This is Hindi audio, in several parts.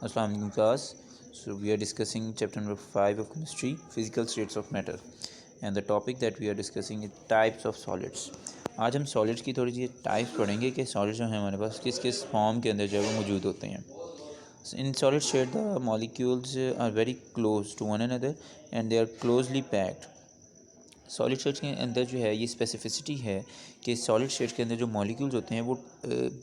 Assalamu alaikum class. So we are discussing chapter number 5 of chemistry, physical states of matter, and the topic that we are discussing is types of solids. आज हम सॉलिड्स की थोड़ी सी टाइप्स पढ़ेंगे कि सॉलिड्स जो हैं हमारे पास किस किस फॉर्म के अंदर जो है वो मौजूद होते हैं. In solid state the molecules are very close to one another and they are closely packed. Solid states के अंदर जो है ये स्पेसिफिसिटी है कि सॉलिड स्टेट्स के अंदर जो मॉलिक्यूल्स होते हैं वो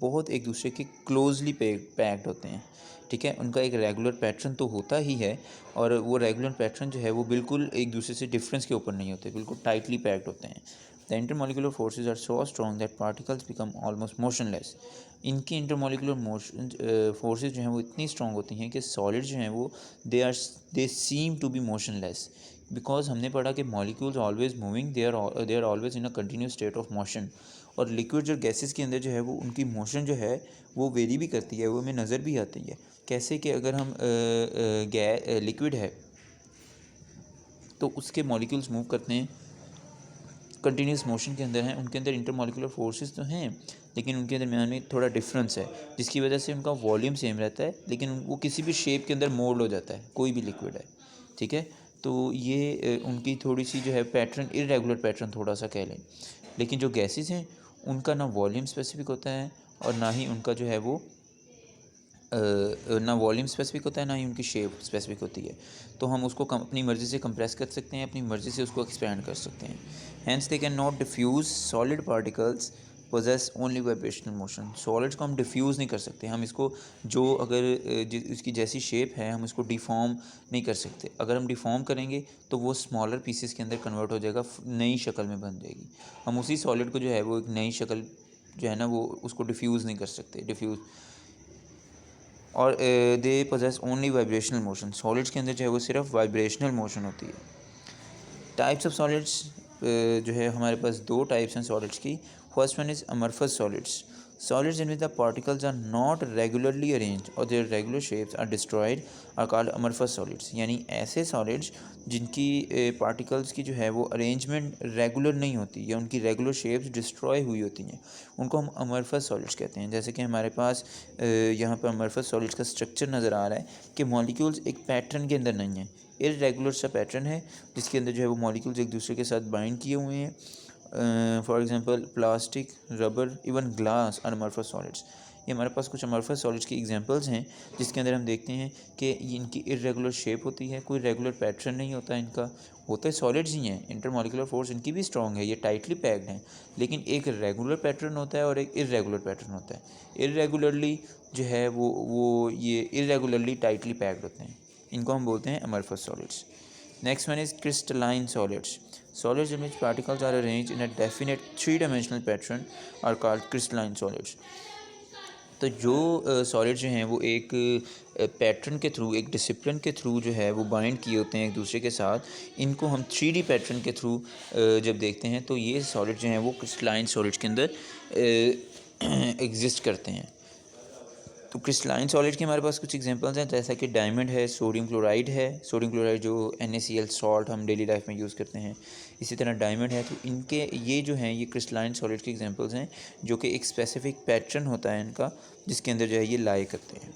बहुत एक दूसरे के क्लोजली पैक्ड होते हैं. ठीक है, उनका एक रेगुलर पैटर्न तो होता ही है और वो रेगुलर पैटर्न जो है वो बिल्कुल एक दूसरे से डिफरेंस के ऊपर नहीं होते, बिल्कुल टाइटली पैक्ड होते हैं. The intermolecular forces are so strong that particles become almost motionless. इनकी इंटरमोलिकुलर मोशन फोर्सेज जो हैं वो इतनी स्ट्रॉन्ग होती हैं कि सॉलिड जो हैं वो they seem to be motionless. Because हमने पढ़ा कि molecules always moving, they are always in a continuous state of motion. और लिक्विड जो गैसेस के अंदर जो है वो उनकी मोशन जो है वो वेरी भी करती है, वो हमें नज़र भी आती है. कैसे कि अगर हम लिक्विड है तो उसके मॉलिक्यूल्स मूव करते हैं कंटिन्यूस मोशन के अंदर हैं, उनके अंदर इंटरमॉलिकुलर फोर्सेस तो हैं लेकिन उनके दरमियान में थोड़ा डिफरेंस है जिसकी वजह से उनका वॉल्यूम सेम रहता है लेकिन वो किसी भी शेप के अंदर मोल्ड हो जाता है, कोई भी लिक्विड है. ठीक है, तो ये उनकी थोड़ी सी जो है पैटर्न इरेगुलर पैटर्न थोड़ा सा कह लें. लेकिन जो गैसेस हैं उनका ना वॉल्यूम स्पेसिफिक होता है और ना ही उनका जो है वो ना वॉल्यूम स्पेसिफिक होता है ना ही उनकी शेप स्पेसिफिक होती है. तो हम उसको अपनी मर्ज़ी से कंप्रेस कर सकते हैं, अपनी मर्ज़ी से उसको एक्सपेंड कर सकते हैं. Hence they can not diffuse solid particles possess only vibrational motion. Solids को हम डिफ्यूज़ नहीं कर सकते, हम इसको जो अगर इसकी जैसी शेप है हम इसको डिफॉर्म नहीं कर सकते. अगर हम डिफॉर्म करेंगे तो वो स्मॉलर पीसेस के अंदर कन्वर्ट हो जाएगा, नई शक्ल में बन जाएगी. हम उसी सॉलिड को जो है वो एक नई शक्ल जो है ना वो उसको डिफ्यूज़ नहीं कर सकते. डिफ्यूज़ और they possess only vibrational motion. Solids के अंदर जो है वो सिर्फ वाइब्रेशनल मोशन होती है. टाइप्स ऑफ सॉलिड्स जो है हमारे पास दो टाइप्स हैं सॉलिड्स की. First one is amorphous solids. Solids in which the particles are not regularly arrange और their regular shapes are destroyed are called amorphous solids. यानी ऐसे सॉलिड्स जिनकी पार्टिकल्स की जो है वो अरेंजमेंट रेगुलर नहीं होती या उनकी रेगुलर शेप्स डिस्ट्रॉय हुई होती हैं, उनको हम अमरफस सॉलिड्स कहते हैं. जैसे कि हमारे पास यहाँ पर अमरफस सॉलिड्स का स्ट्रक्चर नज़र आ रहा है कि मॉलिक्यूल्स एक पैटर्न के अंदर नहीं हैं, इरेगुलर सा पैटर्न है जिसके अंदर जो है वो मॉलिक्यूल्स एक दूसरे के साथ बाइंड किए हुए हैं. For example plastic, rubber, even glass are amorphous solids. ये हमारे पास कुछ अमरफस सॉलिड्स की एग्जांपल्स हैं जिसके अंदर हम देखते हैं कि इनकी इरेगुलर शेप होती है, कोई रेगुलर पैटर्न नहीं होता इनका. होते सॉलिड्स ही हैं, इंटरमॉलिकुलर फोर्स इनकी भी स्ट्रॉन्ग है, ये टाइटली पैक्ड हैं, लेकिन एक रेगुलर पैटर्न होता है और एक इरेगुलर पैटर्न होता है. इरेगुलरली जो है वो ये इरेगुलरली टाइटली पैक्ड होते हैं, इनको हम बोलते हैं amorphous solids. Next one is crystalline solids. Solids in which particles are arranged in a definite three-dimensional pattern are called crystalline solids. तो जो सॉलिड्स जो हैं वो एक पैटर्न के थ्रू, एक डिसिप्लिन के थ्रू जो है वो बाइंड किए होते हैं एक दूसरे के साथ, इनको हम 3D पैटर्न के थ्रू जब देखते हैं तो ये सॉलिड्स जो हैं वो क्रिस्टलाइन सॉलिड्स के अंदर एग्जिस्ट करते हैं. तो क्रिस्टलाइन सॉलिड के हमारे पास कुछ एग्जांपल्स हैं जैसा कि डायमंड है, सोडियम क्लोराइड है. सोडियम क्लोराइड जो NaCl सॉल्ट हम डेली लाइफ में यूज़ करते हैं, इसी तरह डायमंड है. तो इनके ये जो हैं ये क्रिस्टलाइन सॉलिड के एग्जांपल्स हैं जो कि एक स्पेसिफिक पैटर्न होता है इनका जिसके अंदर जो है ये लाई करते हैं.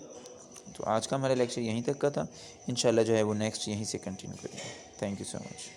तो आज का हमारा लेक्चर यहीं तक का था. इंशाल्लाह जो है वो नेक्स्ट यहीं से कंटिन्यू करेंगे. Thank you so much.